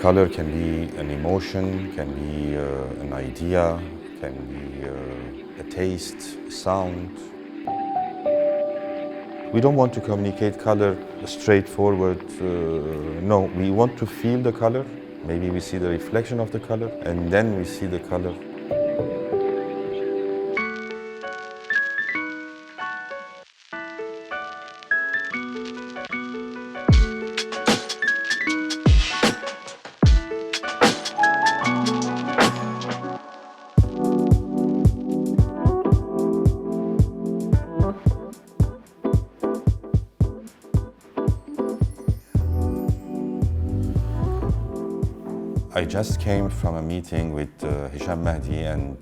Color can be an emotion, can be an idea, can be a taste, sound. We don't want to communicate color straightforward. No, we want to feel the color. Maybe we see the reflection of the color, and then we see the color. I just came from a meeting with Hisham Mahdi and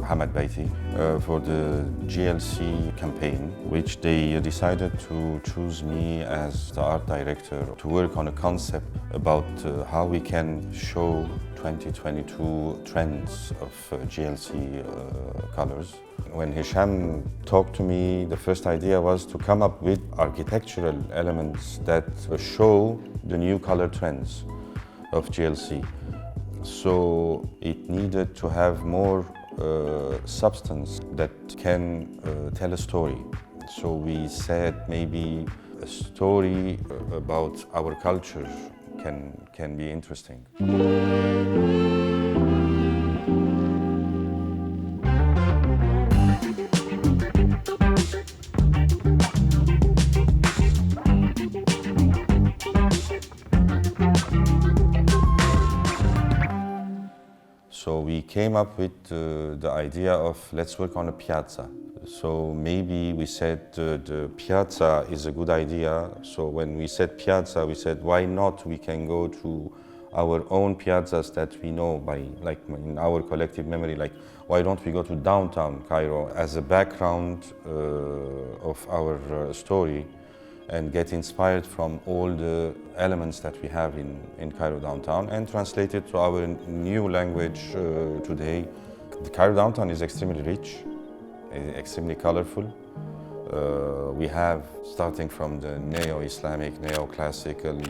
Hamad Baiti for the GLC campaign, which they decided to choose me as the art director to work on a concept about how we can show 2022 trends of GLC colors. When Hisham talked to me, the first idea was to come up with architectural elements that show the new color trends of GLC. So it needed to have more substance that can tell a story. So we said maybe a story about our culture can be interesting. So we came up with the idea of let's work on a piazza. So maybe we said the piazza is a good idea. So when we said piazza, we said why not we can go to our own piazzas that we know by, like in our collective memory, like why don't we go to downtown Cairo as a background of our story and get inspired from all the elements that we have in Cairo downtown and translate it to our new language today. The Cairo downtown is extremely rich, extremely colorful. We have, starting from the neo-Islamic, neo-classical,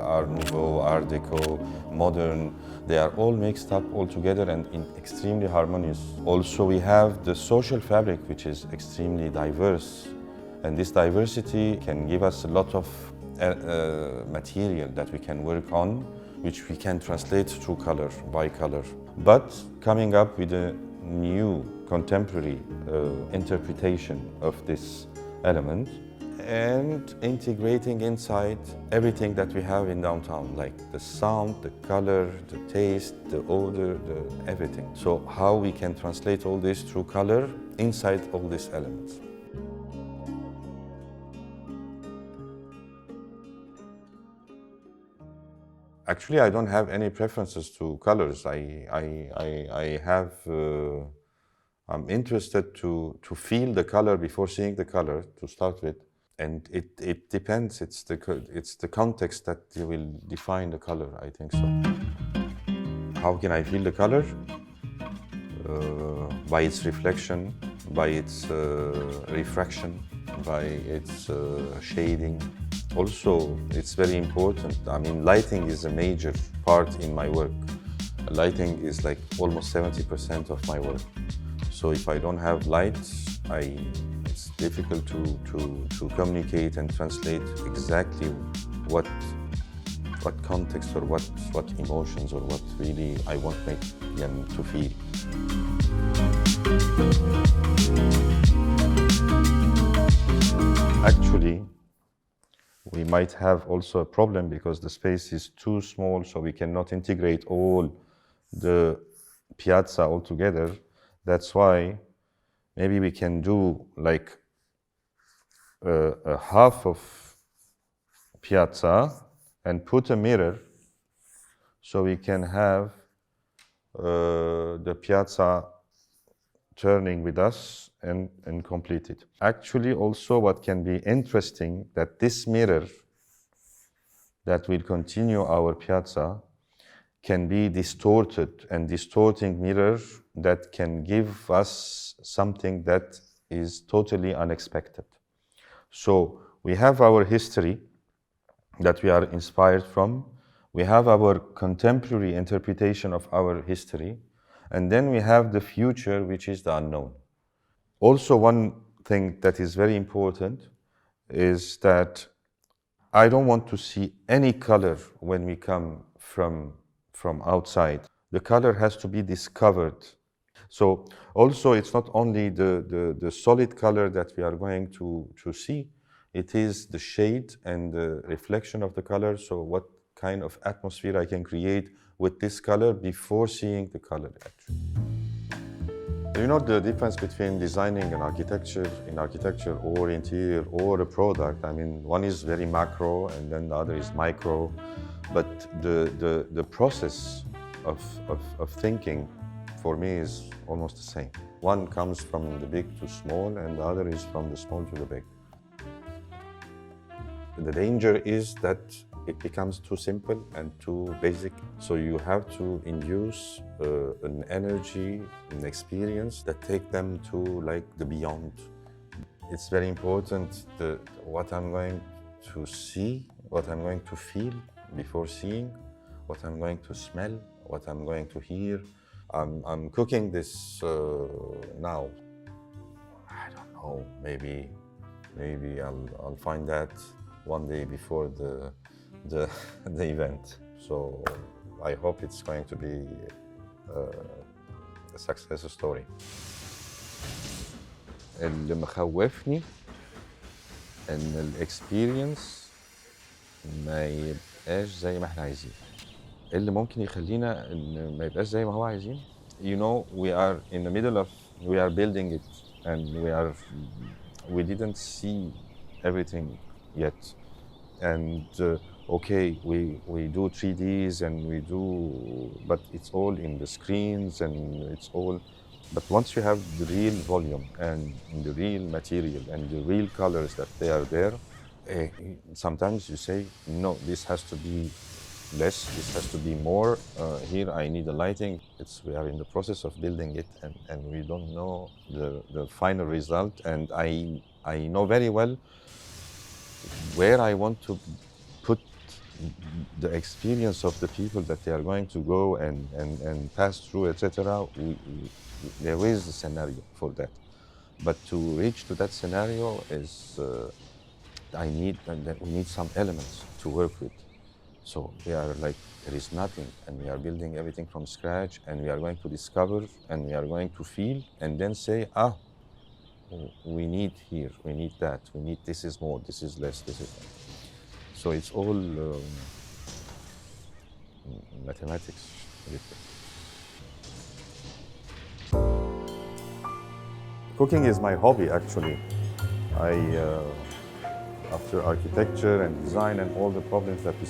Art Nouveau, Art Deco, modern, they are all mixed up all together and extremely harmonious. Also, we have the social fabric, which is extremely diverse. And this diversity can give us a lot of material that we can work on, which we can translate through color, by color. But coming up with a new contemporary interpretation of this element and integrating inside everything that we have in downtown, like the sound, the color, the taste, the odor, everything. So how we can translate all this through color inside all these elements. Actually, I don't have any preferences to colors. I'm interested to feel the color before seeing the color to start with, and it depends. It's the context that will define the color. I think so. How can I feel the color? By its reflection, by its refraction, by its shading. Also, it's very important. I mean, lighting is a major part in my work. Lighting is like almost 70% of my work. So if I don't have light, it's difficult to communicate and translate exactly what context or what emotions or what really I want them to feel. Actually, we might have also a problem because the space is too small, so we cannot integrate all the piazza all together. That's why maybe we can do like a half of piazza and put a mirror so we can have the piazza turning with us and complete it. Actually, also what can be interesting that this mirror that will continue our piazza can be distorted, and distorting mirror that can give us something that is totally unexpected. So we have our history that we are inspired from. We have our contemporary interpretation of our history, and then we have the future, which is the unknown. Also, one thing that is very important is that I don't want to see any color when we come from outside. The color has to be discovered. So also it's not only the solid color that we are going to see, it is the shade and the reflection of the color. So what kind of atmosphere I can create with this color before seeing the color actually. You know the difference between designing an architecture or interior or a product. I mean, one is very macro and then the other is micro, but the process of thinking for me is almost the same. One comes from the big to small and the other is from the small to the big. The danger is that it becomes too simple and too basic. So you have to induce an energy, an experience that take them to like the beyond. It's very important what I'm going to see, what I'm going to feel before seeing, what I'm going to smell, what I'm going to hear. I'm cooking this now. I don't know, maybe I'll find that one day before the event. So I hope it's going to be a success story. اللي مخوفني ان الاكسبيرينس ما يبقاش زي ما احنا عايزين. اللي ممكن يخلينا ان ما يبقاش زي ما هو عايزين. You know, we are in the middle of, we are building it and we didn't see everything yet. And okay, we do 3Ds and we do, but it's all in the screens and it's all, but once you have the real volume and the real material and the real colors that they are there, sometimes you say, no, this has to be less, this has to be more, here I need the lighting. We are in the process of building it and we don't know the final result, and I know very well where I want to put the experience of the people that they are going to go and pass through, etc. There is a scenario for that, but to reach to that scenario is we need some elements to work with. So we are like, there is nothing, and we are building everything from scratch, and we are going to discover, and we are going to feel, and then say, we need here, we need that, we need, this is more, this is less, this is that. So it's all mathematics. Cooking is my hobby, actually. After architecture and design and all the problems that we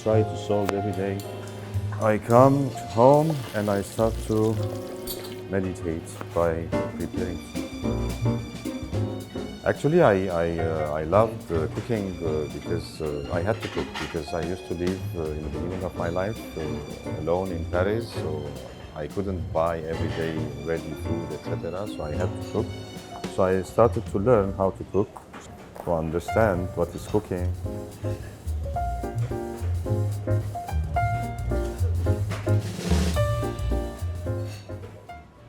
try to solve every day, I come home and I start to meditate by preparing food. Actually, I loved cooking because I had to cook, because I used to live in the beginning of my life alone in Paris, so I couldn't buy every day ready food, etc. So I had to cook. So I started to learn how to cook, to understand what is cooking.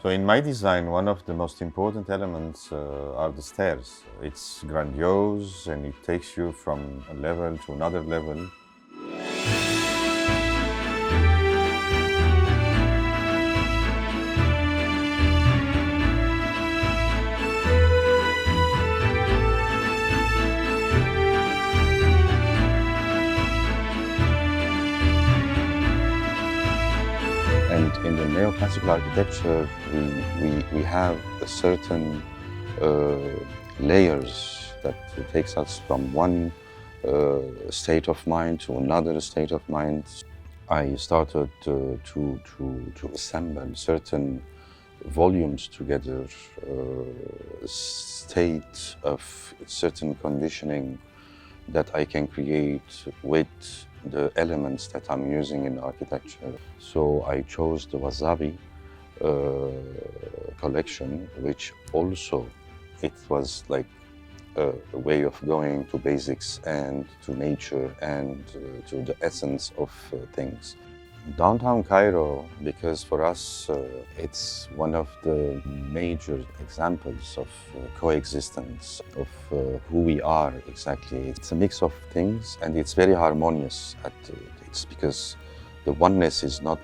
So in my design, one of the most important elements are the stairs. It's grandiose and it takes you from a level to another level. And in the neoclassical architecture, we have a certain layers that takes us from one state of mind to another state of mind. I started to assemble certain volumes together, state of certain conditioning that I can create with the elements that I'm using in architecture. So I chose the Wasabi collection, which also, it was like a way of going to basics and to nature and to the essence of things. Downtown Cairo, because for us it's one of the major examples of coexistence, of who we are exactly. It's a mix of things and it's very harmonious. It's because the oneness is not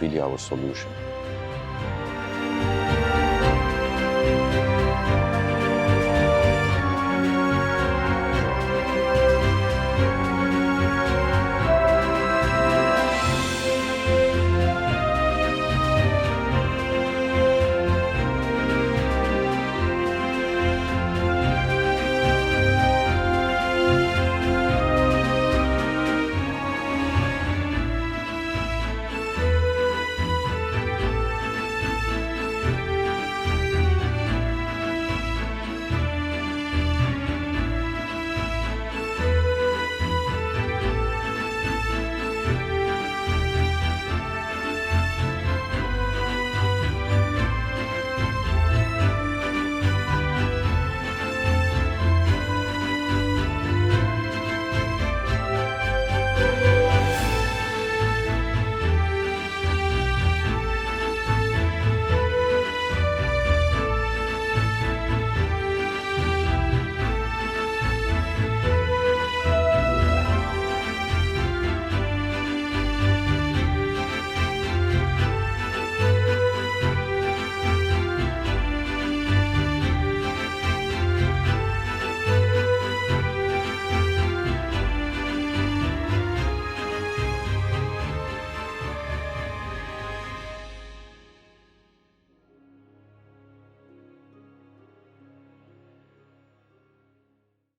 really our solution.